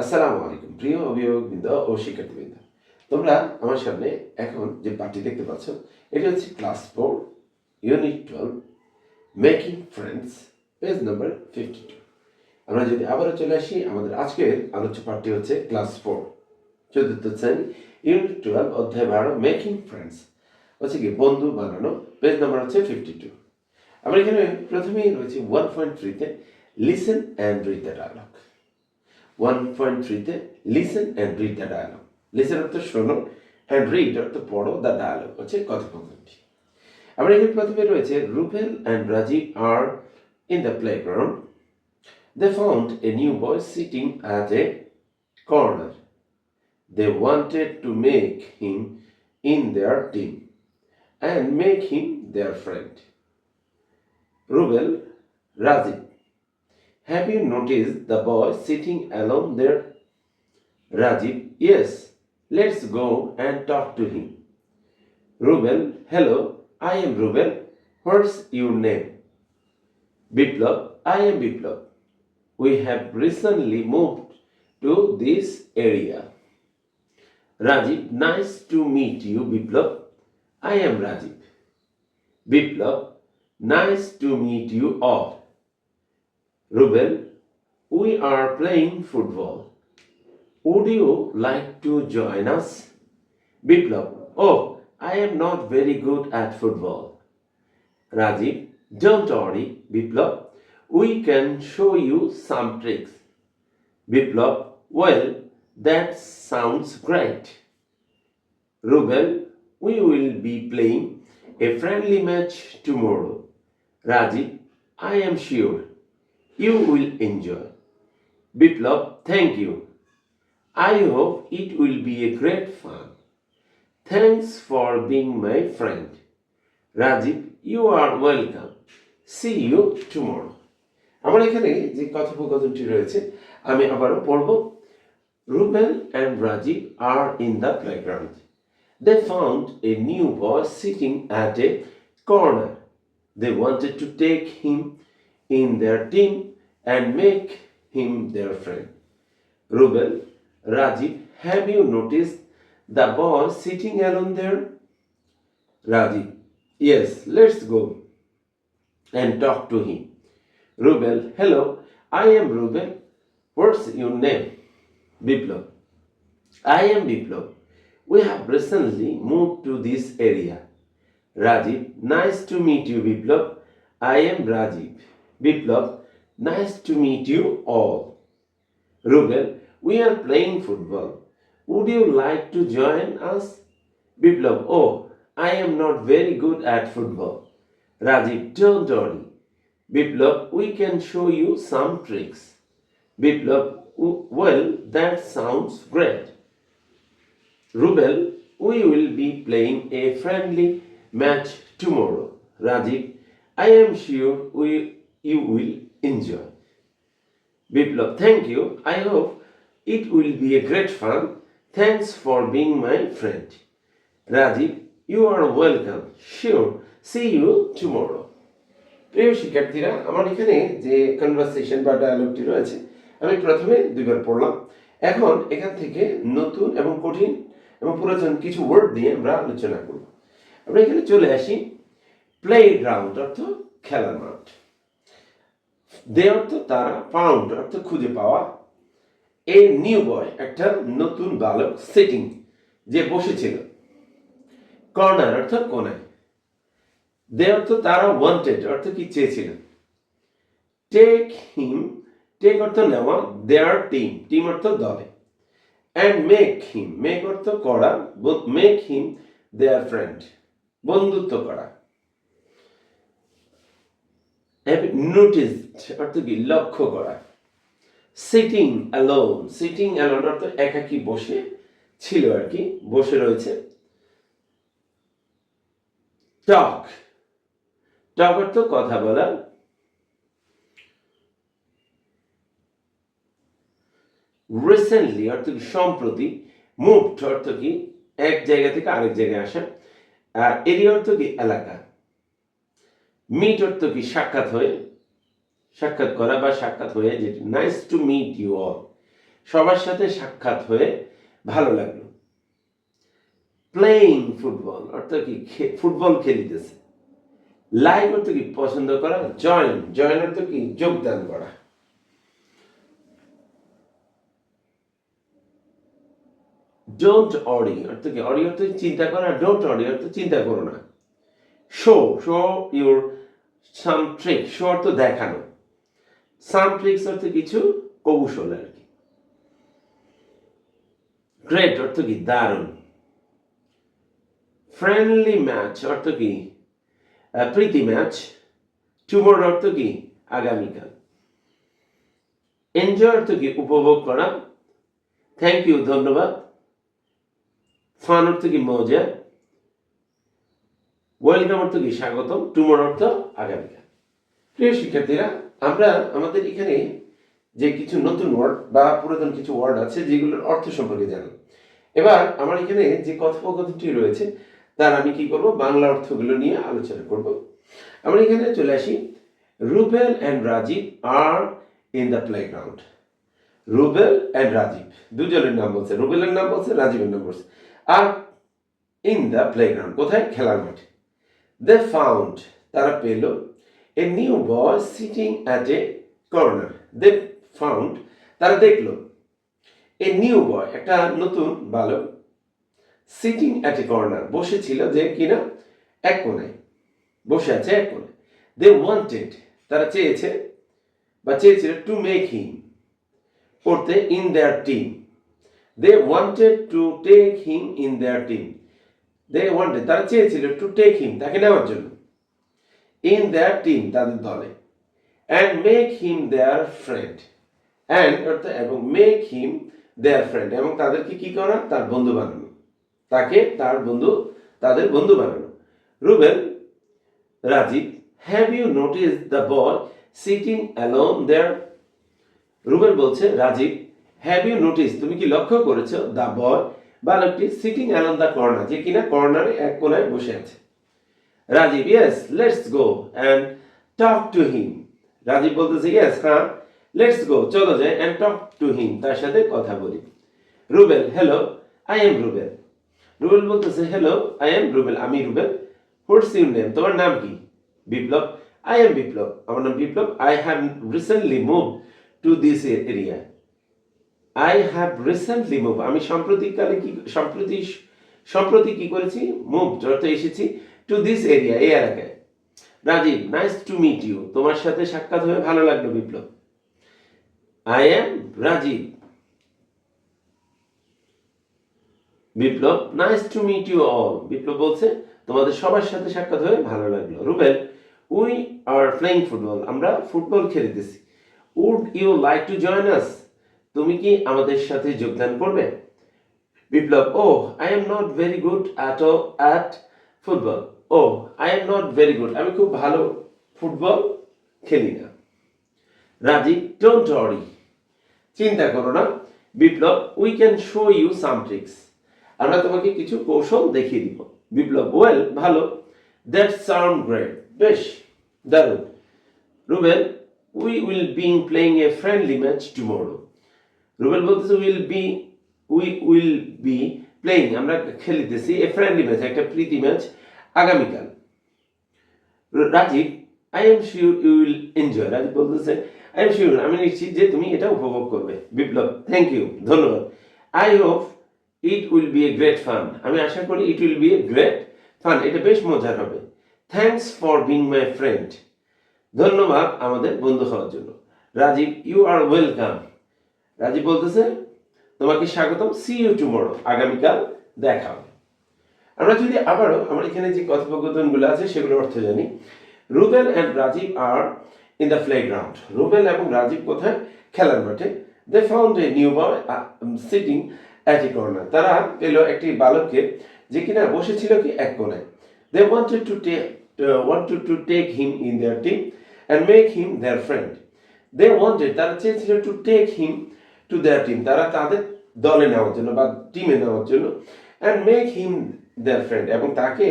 আসসালামু আলাইকুম প্রিয় অভিভাবকবৃন্দ ও শিক্ষার্থীবৃন্দ। তোমরা আমার সামনে এখন যে পাঠটি দেখতে পাচ্ছ, এটি হচ্ছে class 4 unit 12 making friends, page number 52। আমরা যদি আবারও চলে আসি, আমাদের আজকের আলোচ্য পাঠটি হচ্ছে ক্লাস 4 চতুর্থ শ্রেণী ইউনিট 12 অধ্যায় 12 মেকিং ফ্রেন্ডস, হচ্ছে কি বন্ধু বানানো, পেজ নাম্বার হচ্ছে 52। আমরা এখানে প্রথমেই রয়েছে 1.3-তে listen and read the dialogue. 1.3-তে listen and read the dialogue. Listen অর্থ শোনো, অ্যান্ড রিড অর্থ পড়ো, দ্য ডায়ালগ হচ্ছে কথোপকথনটি। আমরা এখানে প্রথমে রয়েছে Rubel and Rajib are in the playground. They found a new boy sitting at a corner. They wanted to make him in their team and make him their friend. Rubel, Rajiv, have you noticed the boy sitting alone there? Rajiv, yes, let's go and talk to him. Rubel, hello, I am Rubel. What's your name? Biplab, I am Biplab. We have recently moved to this area. Rajiv, nice to meet you, Biplab. I am Rajiv. Biplab, nice to meet you all. Rubel, we are playing football. Would you like to join us? Biplab, oh, I am not very good at football. Rajiv, don't worry, Biplab. We can show you some tricks. Biplab, well, that sounds great. Rubel, we will be playing a friendly match tomorrow. Rajiv, I am sure you will enjoy. Biplab, thank you. I hope it will be a great fun. Thanks for being my friend. Rajiv, you are welcome. See you tomorrow. আমার এখানে যে কথোপকথনটি রয়েছে আমি আবারও পড়ব। Rubel and Rajiv are in the playground. They found a new boy sitting at a corner. They wanted to take him in their team and make him their friend. Rubel, Rajiv, have you noticed the boy sitting alone there? Rajiv, yes, let's go and talk to him. Rubel, hello, I am Rubel. What's your name? Biplab, I am Biplab. We have recently moved to this area. Rajiv, nice to meet you, Biplab. I am Rajiv. Biplab, nice to meet you all. Rubel, we are playing football. Would you like to join us? Biplab, oh, I am not very good at football. Rajiv, don't worry. Biplab, we can show you some tricks. Biplab, well, that sounds great. Rubel, we will be playing a friendly match tomorrow. Rajiv, I am sure you will enjoy. Biplab, thank you. I hope it will be a great fun. Thanks for being my friend. Rajiv, you are welcome. Sure. See you tomorrow. প্রিয় শিক্ষার্থীরা, আমার এখানে যে conversation বা ডায়ালগটি রয়েছে আমি প্রথমে দুইবার পড়লাম। এখন এখান থেকে নতুন এবং কঠিন এবং পুরাতন কিছু ওয়ার্ড নিয়ে আমরা আলোচনা করব। আমরা এখানে চলে আসি। প্লে গ্রাউন্ড অর্থ খেলার মাঠ, দে অর্থ তারা, ফাউন্ড অর্থ খুঁজে পাওয়া, এ নিউ বয় একটা নতুন বালক, সিটিং যে বসেছিল, কর্নার অর্থ কোনায়, দে অর্থ তারা, ওয়ান্টেড অর্থ কি চেয়েছিল, টেক হিম টেক অর্থ নেওয়া, দেয়ার টিম টিম অর্থ দলে, অ্যান্ড মেক অর্থ করা, মেক হিম দেয়ার ফ্রেন্ড বন্ধুত্ব করা, নোটিসড অর্থ কি লক্ষ্য করা, সিটিং অ্যালোন অর্থ একাকী বসে ছিল আর কি, বসে রয়েছে, টক অর্থ কথা বলা, রিসেন্টলি অর্থ কি সম্প্রতি, মুভড অর্থ কি এক জায়গা থেকে আরেক জায়গায় আসা, আর এরিয়া অর্থ কি এলাকা, মিট অর্থ কি সাক্ষাৎ করা বা সাক্ষাৎ হয়ে, যেটি nice to meet you all. সবার সাথে সাক্ষাৎ হয়ে ভালো লাগলো। প্লেইং ফুটবল অর্থ কি ফুটবল খেলিতেছে। লাইক অর্থ কি পছন্দ করা। জয়েন জয়েন অর্থ কি যোগদান করা। ডোন্ট অরি অর্থ কি অরি অর্থ চিন্তা করা। ডোন্ট অরি অর্থ চিন্তা করো না। Show show your some trick. Show অর্থ দেখানো। সাম ট্রিক্স অর্থ কিছু কৌশল আর কি। গ্রেট অর্থ কি দারুণ। ফ্রেন্ডলি ম্যাচ অর্থ কি প্রীতি ম্যাচ। টুমোর অর্থ কি আগামীকাল। এনজয় অর্থ কি উপভোগ করা। থ্যাংক ইউ ধন্যবাদ। ফান অর্থ কি মজা। ওয়েলকাম অর্থ কি স্বাগতম। টুমোর অর্থ আগামীকাল। প্রিয় শিক্ষার্থীরা, আমরা আমাদের এখানে যে কিছু নতুন ওয়ার্ড বা পুরাতন কিছু ওয়ার্ড আছে যেগুলোর অর্থ সম্পর্কে জানলাম। এবার আমার এখানে যে কথোপকথনটি রয়েছে তার আমি কি করব, বাংলা অর্থগুলো নিয়ে আলোচনা করব। আমরা এখানে চলে আসি। Rubel and Rajib are in the playground. Rubel and Rajib দুজনের নাম বলছে, রুবেলের নাম বলছে, রাজীবের নাম বলছে। আর ইন দ্য প্লেগ্রাউন্ড কোথায়, খেলার মাঠে। দে ফাউন্ড তারা পেল a new boy sitting at a corner. They found তারা দেখলো এ নিউ বয় একটা নতুন বালক সিটিং অ্যাট এ কর্নার বসেছিল যে কিনা এক কোণায় বসে আছে এক কোণায়। দে ওয়ান্টেড তারা চেয়েছে বা চেয়েছিল টু মেক হিম করতে in their team. They wanted to take him in their team. They wanted তারা চেয়েছিল টু টেক হিম তাকে নেওয়ার জন্য ইন দেয়ার টিম তাদের দলে। And make him their friend. And অর্থাৎ এবং মেক হিম দেয়ার ফ্রেন্ড এবং তাদেরকে কি করা, তার বন্ধু বানানো। তাকে তার বন্ধু তাদের বন্ধু বানানো। Rubel Rajib have you notice the boy sitting alone there. Rubel বলছে রাজীব হ্যাভ ইউ নোটিস তুমি কি লক্ষ্য করেছো দ্য বয় বালকটি সিটিং অ্যালোন দ্য কর্নার যে কিনা কর্নারে এক কোণায় বসে আছে। Rajib yes let's go and talk to him. Rajib বলতেছে ইয়েস হ্যাঁ লেটস গো চলো যাই অ্যান্ড টক টু হিম তার সাথে কথা বলি। Rubel hello I am Rubel. Rubel বলতেছে হ্যালো আই এম রুবেল আমি রুবেল। হোয়াটস ইউর নেম তোমার নাম কি। বিপ্লব আই এম বিপ্লব আমার নাম Biplob. I have recently move to this area. I have recently move আমি সম্প্রতিকালে কি সম্প্রতি কি করেছি মুভ অর্থ এসেছি টু দিস এরিয়া এই এলাকায়। Rajib nice to meet you তোমার সাথে সাক্ষাৎ হয়ে ভালো লাগলো Biplob. I am Rajib. Biplob nice to meet you all Biplob বলছে তোমাদের সবার সাথে সাক্ষাৎ হয়ে ভালো লাগলো। Rubel we are playing football আমরা ফুটবল খেলতেছি। Would you like to join us তুমি কি আমাদের সাথে যোগদান করবে। Biplob oh I am not very good at football. Oh I am not very good আমি খুব ভালো ফুটবল খেলি না। রাজীব ডোন্ট ওয়ারি চিন্তা করো না। Biplob we can show you some tricks আমরা তোমাকে কিছু কৌশল দেখিয়ে দিব। বিপ্লব ওয়েল ভালো। দ্যাট সাউন্ড গ্রেট বেশ দারুণ। Rubel we will be playing a friendly match tomorrow. Rubel বলতেছে উই উইল বি প্লেইং আমরা খেলিতেছি এ ফ্রেন্ডলি ম্যাচ একটা প্রীতি ম্যাচ আগামীকাল। Rajib I am sure you will enjoy Rajib বলতেছে আই এম শিওর আমি নিশ্চিত যে তুমি এটা উপভোগ করবে। বিপ্লব থ্যাংক ইউ ধন্যবাদ। I hope it will be a great fun আমি আশা করি it will be a great fun এটা বেশ মজার হবে। Thanks for being my friend ধন্যবাদ আমাদের বন্ধু হওয়ার জন্য। Rajib you are welcome Rajib বলতেছে তোমাকে স্বাগতম। সি ইউ টুমরো আগামীকাল দেখা হবে। আমরা যদি আবারও আমার এখানে যে কথোপকথনগুলো আছে সেগুলোর অর্থ জানি। Rubel and Rajib are in the playground Rubel এবং রাজীব কোথায় খেলার মাঠে। They found a new boy sitting at a corner তারা পেল একটি বালককে যে কিনা বসেছিল কি এক কোণায়। They wanted to take him in their team and make him their friend. They wanted তারা চেয়েছিল to take him to their team তারা তাদের দলে নেওয়ার জন্য বা টিমে নেওয়ার জন্য। And make him their friend এবং তাকে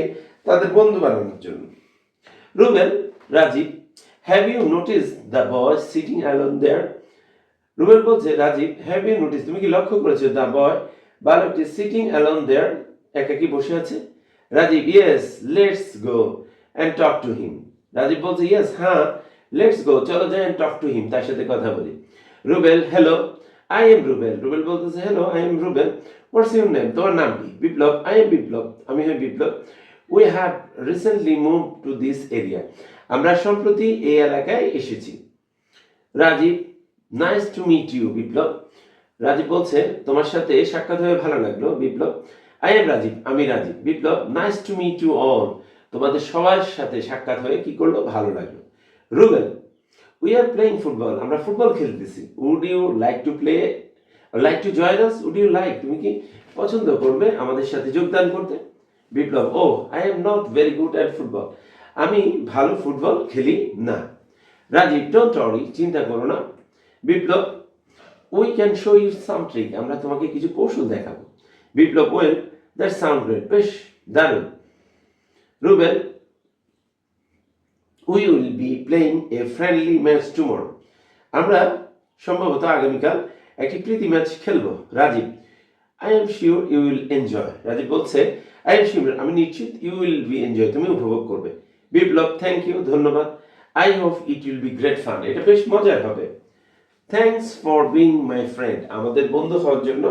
তাদের বন্ধু বানানোর জন্য। Rubel Rajib have you notice the boy sitting alone there Rubel বলছে, রাজীব, হ্যাভ ইউ নোটিস, তুমি কি লক্ষ্য করেছো, দ্য বয় বালকটি সিটিং অ্যালোন দেয়ার, একাকী বসে আছে। Rajib, yes, let's go and talk to him. Rajib বলছে, ইয়েস, হ্যাঁ, লেটস গো, চলো যাই অ্যান্ড টক টু হিম, তার সাথে কথা বলি। Rubel, hello, I am Rubel. Rubel বলতেছে, hello, I am Rubel, what's your name, তোমার নাম কি? বিপ্লব, আই এম বিপ্লব, আমি হই Biplob. We have recently move to this area, আমরা সম্প্রতি এই এলাকায় এসেছি। Rajib, nice to meet you Biplob. Rajib বলছে, তোমার সাথে সাক্ষাৎ হয়ে ভালো লাগলো বিপ্লব। আই এম রাজীব, আমি Rajib. Biplob, nice to meet you all, তোমাদের সবার সাথে সাক্ষাৎ হয়ে কি করলো, ভালো লাগলো। Rubel, we are playing football, আমরা ফুটবল খেলতেছি। Would you like to play, like to join us, would you like, তুমি কি পছন্দ করবে আমাদের সাথে যোগদান করতে? Biplob, oh I am not very good at football, আমি ভালো ফুটবল খেলি না। রাজীব, ডোন্ট ওয়ারি, চিন্তা করো না। Biplob, we can show you some trick, আমরা তোমাকে কিছু কৌশল দেখাবো। Biplob, well, that sound great, বেশ দারুণ। Rubel, we will be playing a friendly match tomorrow, আমরা সম্ভবত আগামীকাল একটি প্রীতি ম্যাচ খেলবো। Rajib, I am sure you will enjoy. Rajib বলছে, আই এম শিওর, আমি নিশ্চিত, ইউ উইল বি এনজয়, তুমি উপভোগ করবে। বিপ্লব, থ্যাংক ইউ, ধন্যবাদ। I hope it will be great fun, এটা বেশ মজার হবে। Thanks for being my friend, আমাদের বন্ধু হওয়ার জন্য।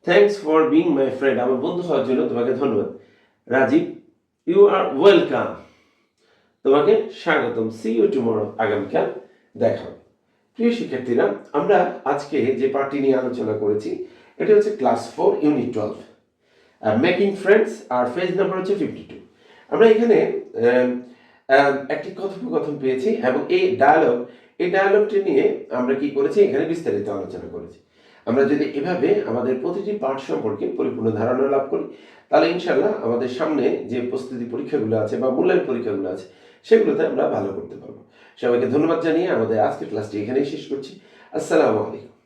Thanks for being my friend, আমার বন্ধু হওয়ার জন্য তোমাকে ধন্যবাদ। রাজীব, ইউ আর ওয়েলকাম, তোমাকে স্বাগতম। সি ইউ টুমরো, আগামীকাল দেখা হবে। প্রিয় শিক্ষার্থীরা, আমরা আজকে যে পার্টি নিয়ে আলোচনা করেছি এটা হচ্ছে ক্লাস 4 ইউনিট 12 মেকিং ফ্রেন্ডস, আর পেজ নাম্বার হচ্ছে 52। আমরা এখানে একটি কথোপকথন পেয়েছি এবং এই ডায়ালগটি নিয়ে আমরা কি করেছি, এখানে বিস্তারিত আলোচনা করেছি। আমরা যদি এভাবে আমাদের প্রতিটি পাঠ সম্পর্কে পরিপূর্ণ ধারণা লাভ করি, তাহলে ইনশাল্লাহ আমাদের সামনে যে প্রস্তুতি পরীক্ষাগুলো আছে বা মূল্যায়ন পরীক্ষাগুলো আছে সেগুলোতে আমরা ভালো করতে পারবো। সবাইকে ধন্যবাদ জানিয়ে আমাদের আজকের ক্লাসটি এখানেই শেষ করছি। আসসালামু আলাইকুম।